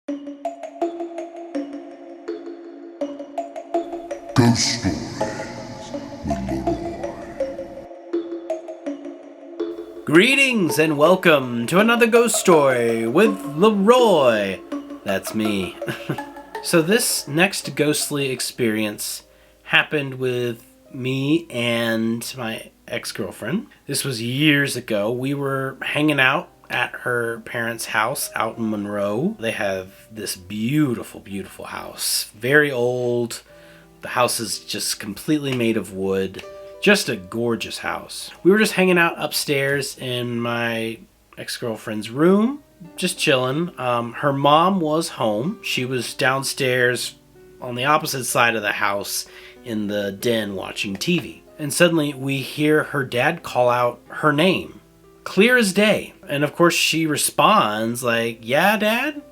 Ghost Stories with LeRoy. Greetings and welcome to another ghost story with LeRoy. That's me. So this next ghostly experience happened with me and my ex-girlfriend. This was years ago. We were hanging out at her parents' house out in Monroe. They have this beautiful, beautiful house. Very old. The house is just completely made of wood. Just a gorgeous house. We were just hanging out upstairs in my ex-girlfriend's room, just chilling. Her mom was home. She was downstairs on the opposite side of the house in the den watching TV. And suddenly we hear her dad call out her name, clear as day. And of course she responds like, "Yeah, Dad?"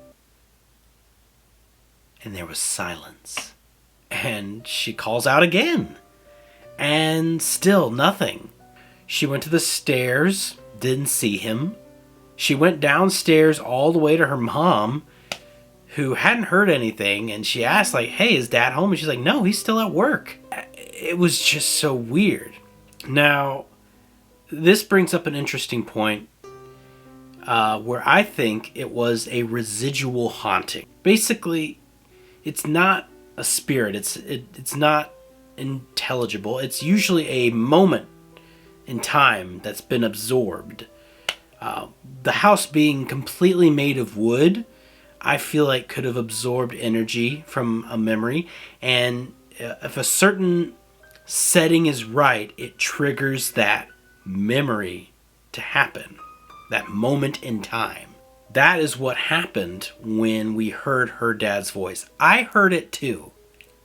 And there was silence. And she calls out again. And still nothing. She went to the stairs, didn't see him. She went downstairs all the way to her mom, who hadn't heard anything, and she asked, like, "Hey, is Dad home?" And she's like, "No, he's still at work." It was just so weird. Now, this brings up an interesting point where I think it was a residual haunting. Basically, it's not a spirit. It's not intelligible. It's usually a moment in time that's been absorbed. The house being completely made of wood, I feel like could have absorbed energy from a memory, and if a certain setting is right, it triggers that memory to happen, that moment in time. That is what happened when we heard her dad's voice. I heard it too.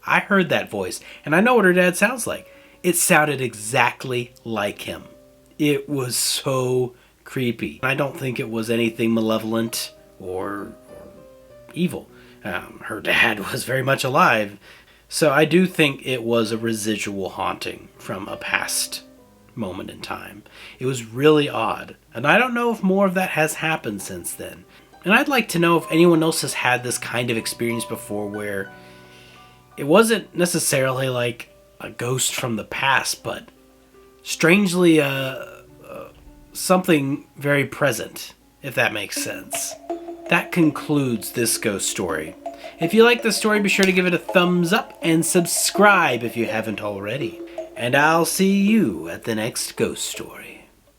I heard that voice, and I know what her dad sounds like. It sounded exactly like him. It was so creepy. I don't think it was anything malevolent or evil. Her dad was very much alive, so I do think it was a residual haunting from a past moment in time. It was really odd, and I don't know if more of that has happened since then. And I'd like to know if anyone else has had this kind of experience before where it wasn't necessarily like a ghost from the past, but strangely something very present, if that makes sense. That concludes this ghost story. If you like the story, be sure to give it a thumbs up and subscribe if you haven't already. And I'll see you at the next ghost story.